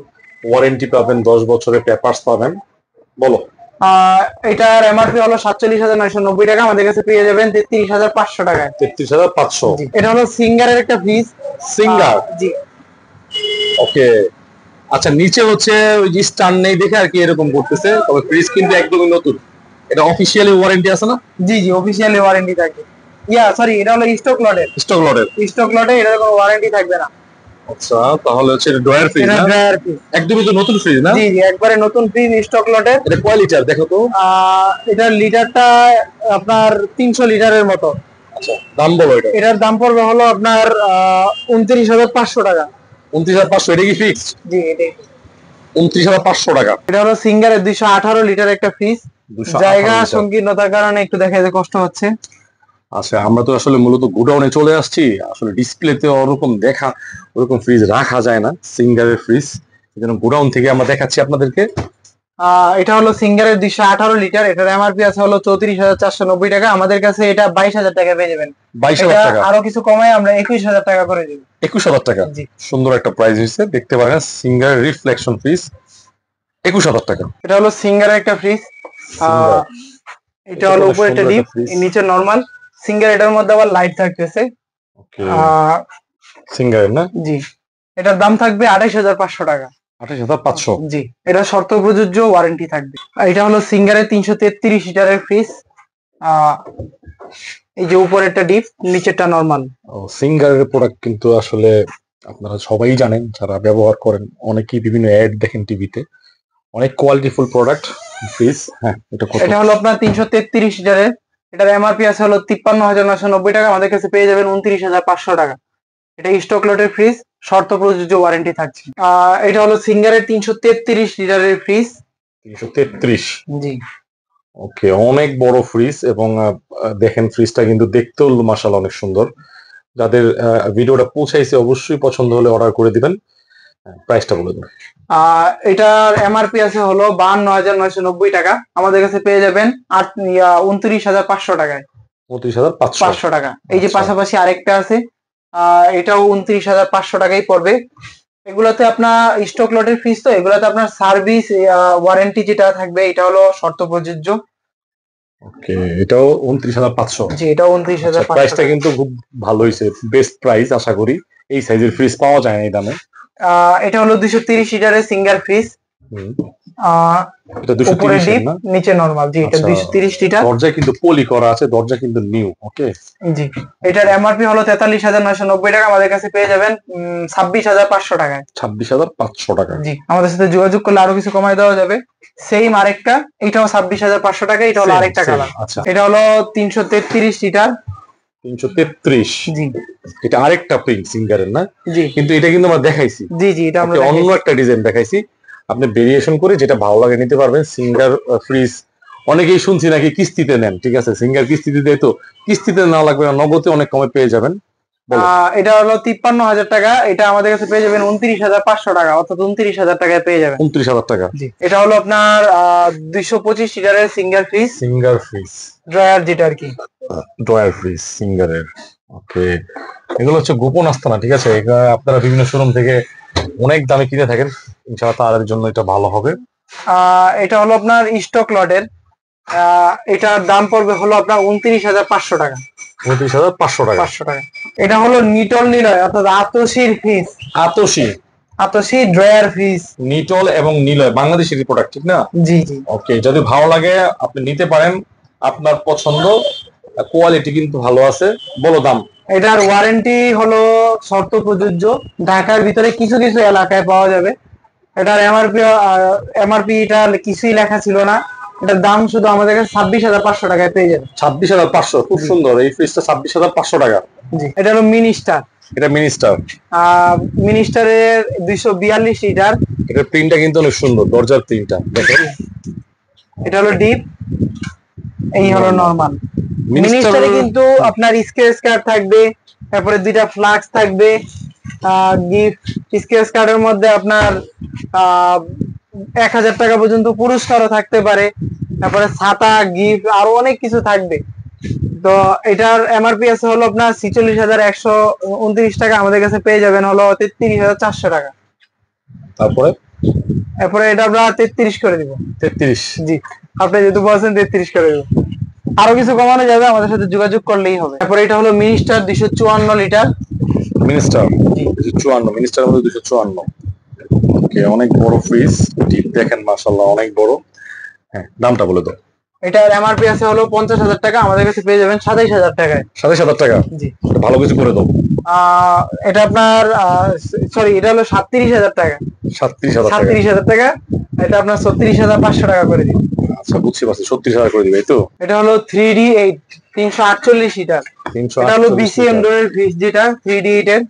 ওয়ারেন্টি পাবেন, 10 বছরের পেপারস পাবেন। বলো। এটার এমআরপি হলো 47,990 টাকা, আমাদের কাছে পেয়ে যাবেন 33,500 টাকায়। 33,500। এটা হলো সিঙ্গারের একটা ফ্রিজ। সিঙ্গার। জি। ওকে। আচ্ছা, নিচে হচ্ছে ওই যে স্টার নেই দেখে আর কি এরকম করতেছে, তবে ফ্রিজ কিন্তু একদমই নতুন। এটা অফিসিয়ালি ওয়ারেন্টি আছে না? জি জি, অফিসিয়ালি ওয়ারেন্টি থাকবে। সরি, এটা হলো স্টক লটের। স্টক লটের। স্টক লটে এটার কোনো ওয়ারেন্টি থাকবে না। আচ্ছা, তাহলে হচ্ছে এটা ড্রয়ার ফ্রিজ এটা না? Dryer fridge. একদমই তো নতুন ফ্রিজ না? জি জি, একবারে নতুন ফ্রিজ, স্টক লটের। এটা কয় লিটার দেখো তো? এটার লিটারটা আপনার 300 লিটারের মতো। আচ্ছা, দাম বলো এটা। এটার দাম পড়বে হলো আপনার 29,500 টাকা। 29,500, এটা কি ফিক্সড? জি, এটাই। 29,500 টাকা। এটা হলো সিঙ্গারের 218 লিটার একটা ফ্রিজ। 218 জায়গা লিটার। সংকীর্ণতার কারণে একটু দেখাইতে কষ্ট হচ্ছে। আচ্ছা, আমরা তো আসলে মূলত গোডাউনে চলে আসছি, আসলে ডিসপ্লেতে ওরকম দেখা, ওরকম ফ্রিজ রাখা যায় না, সিঙ্গারের ফ্রিজ। এজন্য গোডাউন থেকে আমরা দেখাচ্ছি আপনাদেরকে। এটা হলো সিঙ্গারের 218 লিটার, এটার এমআরপি আছে হলো 34,490 টাকা, আমাদের কাছে এটা 22,000 টাকা পেয়ে যাবেন। 22,000 টাকা। আরো কিছু কমায় আমরা 21,000 টাকা করে দিব। 21,000 টাকা। জি। সুন্দর একটা প্রাইস হয়েছে, দেখতে পারেন সিঙ্গার রিফ্লেকশন ফ্রিজ 21,000 টাকা। এটা হলো সিঙ্গারের একটা ফ্রিজ। এটা হলো উপরে একটা ডিপ, নিচে নরমাল। সিঙ্গার, এটার মধ্যে আবার লাইট থাকতেছে। ওকে, সিঙ্গারের না? জি। এটার দাম থাকবে 28,500 টাকা। 28,500। জি। এটা শর্ত প্রযোজ্য, ওয়ারেন্টি থাকবে। এটা হলো সিঙ্গারের 333 লিটারের ফ্রিজ। এই যে উপরে একটা ডিপ, নিচেরটা নরমাল। ও, সিঙ্গারের প্রোডাক্ট কিন্তু আসলে আপনারা সবাই জানেন, যারা ব্যবহার করেন, অনেকেই বিভিন্ন অ্যাড দেখেন টিভিতে, অনেক কোয়ালিটিফুল প্রোডাক্ট ফ্রিজ। হ্যাঁ, এটা কত? এটা হলো আপনার 333 লিটারের, এটার এমআরপি আছে হলো 53,990 টাকা, আমাদের কাছে পেয়ে যাবেন 29,500 টাকা। এটা স্টক লটের ফ্রিজ, শর্ত প্রযোজ্য, ওয়ারেন্টি থাকছে। এটা হলো সিঙ্গারের 333 লিটারের ফ্রিজ। 333। জি। ওকে, অনেক বড় ফ্রিজ, এবং দেখেন ফ্রিজটা কিন্তু দেখতেও মাশাআল্লাহ অনেক সুন্দর। যাদের ভিডিওটা পৌঁছাইছে অবশ্যই পছন্দ হলে অর্ডার করে দিবেন। প্রাইসটা বলে দিন। এটার এমআরপি আছে হলো 52,990 টাকা, আমাদের কাছে পেয়ে যাবেন 29,500 টাকায়। 29,500 টাকা। এই যে আচ্ছা। পাশাপাশি আরেকটা আছে, এটাও 29,500 টাকাই পড়বে। এগুলাতে আপনার স্টক লটের ফ্রিজ, তো এগুলাতে আপনার সার্ভিস ওয়ারেন্টি যেটা থাকবে এটা হলো শর্ত প্রযোজ্য। ওকে, এটাও 29,500। জি, এটাও 29,500। প্রাইসটা কিন্তু খুব ভালো হয়েছে, বেস্ট প্রাইস আশা করি। এই সাইজের ফ্রিজ পাওয়া যায় না এই দামে। এটা হলো 230 লিটারের সিঙ্গার ফ্রিজ। এটা উপরে 230 ডিপ, না? নিচে নরমাল। জি, এটা আচ্ছা। 230 লিটার। দরজা কিন্তু পলি করা আছে, দরজা কিন্তু নিউ। ওকে। জি। এটার এমআরপি হলো 43,990 টাকা, আমাদের কাছে পেয়ে যাবেন 26,500 টাকায়। 26,500 টাকা। জি, আমাদের সাথে যোগাযোগ করলে আরো কিছু কমায় দেওয়া যাবে। সেম আরেকটা, এটাও 26,500 টাকা, এটা হলো Same, আরেকটা same, কালার। আচ্ছা। এটা হলো 333 লিটার। 333। জি। এটা আরেকটা প্রিন্ট সিঙ্গারের না? জি। কিন্তু এটা কিন্তু আমরা দেখাইছি। জি জি, এটা আমরা ওকে, অন্য দেখাইছি। একটা ডিজাইন দেখাইছি। আপনি ভেরিয়েশন করে যেটা ভালো লাগে নিতে পারবেন। সিঙ্গার ফ্রিজ অনেকেই শুনছি নাকি কিস্তিতে নেন, ঠিক আছে, সিঙ্গার কিস্তিতে দেয়, তো কিস্তিতে না লাগবে না, নগদে অনেক কমে পেয়ে যাবেন। বলো। এটা হলো 53,000 টাকা, এটা আমাদের কাছে পেয়ে যাবেন 29,500 টাকা, অর্থাৎ 29,000 টাকায় পেয়ে যাবেন। 29,000 টাকা। জি। এটা হলো আপনার 225 লিটারের singer fridge, singer fridge, drawer যেটা আর কি। ড্রয়ার ফ্রিজ সিঙ্গারের। ওকে, এগুলো হচ্ছে গোপন আস্তানা, ঠিক আছে, এগুলো আপনারা বিভিন্ন শোরুম থেকে অনেক দামে কিনে থাকেন, ইনশাআল্লাহ তাদের জন্য এটা ভালো হবে। এটা হলো আপনার স্টক লটের, এটার দাম পড়বে হলো আপনার 29,500 টাকা। 29,500 টাকা। 500 টাকা। এটা হলো নিটল নিলয়, অর্থাৎ আতশির fridge. Atoshi. Atoshi drawer fridge. Nitol এবং নিলয় বাংলাদেশের প্রোডাক্ট, ঠিক না? জি জি। ওকে, যদি ভালো লাগে আপনি নিতে পারেন, আপনার পছন্দ, কোয়ালিটি কিন্তু ভালো আছে। বলো দাম। এটার ওয়ারেন্টি হলো শর্ত প্রযোজ্য, ঢাকার ভিতরে কিছু কিছু এলাকায় পাওয়া যাবে। এটার এমআরপি এটা কিছুই লেখা ছিল না, এটার দাম শুধু আমাদের কাছে 26,500 টাকায় পেয়ে যাবেন। 26,500, খুব সুন্দর। এই ফ্রিজটা 26,500 টাকা। জি, এটা হলো মিনি স্টার। এটা মিনি স্টার। মিনি স্টারের 242 লিটার। এটার প্রিন্টটা কিন্তু অনেক সুন্দর, দরজার প্রিন্টটা দেখেন। এটা হলো ডিপ, এই হলো নরমাল। মিনি স্টারে কিন্তু আপনার স্ক্র্যাচ কার্ড থাকবে, তারপরে দুইটা ফ্লাক্স থাকবে, গিফট স্ক্র্যাচ কার্ডের মধ্যে আপনার 1,000 টাকা পর্যন্ত পুরস্কারও থাকতে পারে, তারপরে ছাতা, গিফট, আরো অনেক কিছু থাকবে। তো এটার এমআরপি আছে হলো আপনার 46,129 টাকা, আমাদের কাছে পেয়ে যাবেন হলো 33,400 টাকা। এরপরে এটা আমরা 33 করে দিব। 33? জি, আপনি যেহেতু বলছেন 33 করে দিব, আরো কিছু কমানো যাবে, আমাদের সাথে যোগাযোগ করলেই হবে। তারপরে এটা হলো মিনিস্টার 254 লিটার। মিনিস্টার 254, মিনিস্টারের মধ্যে 254। ওকে, অনেক বড় ফ্রিজ, ডিপ দেখেন মাশাআল্লাহ, অনেক বড়। হ্যাঁ, দামটা বলে দাও। এটার এমআরপি আছে হলো 50,000 টাকা, আমাদের কাছে পেয়ে যাবেন 27,000 টাকায়। 27,000 টাকা? জি, ভালো কিছু করে দাও। এটা আপনার সরি, এটা হলো 37,000 টাকা। 37,000 টাকা। এটা আপনার 36,500 টাকা করে দিন। আচ্ছা, বুঝছি পারছি, 36,000 করে দিবে, এই তো? এটা হলো 3D8 348 লিটার। এটা হলো বিসিএম ডোরের ফ্রিজ, যেটা 3D8 এর।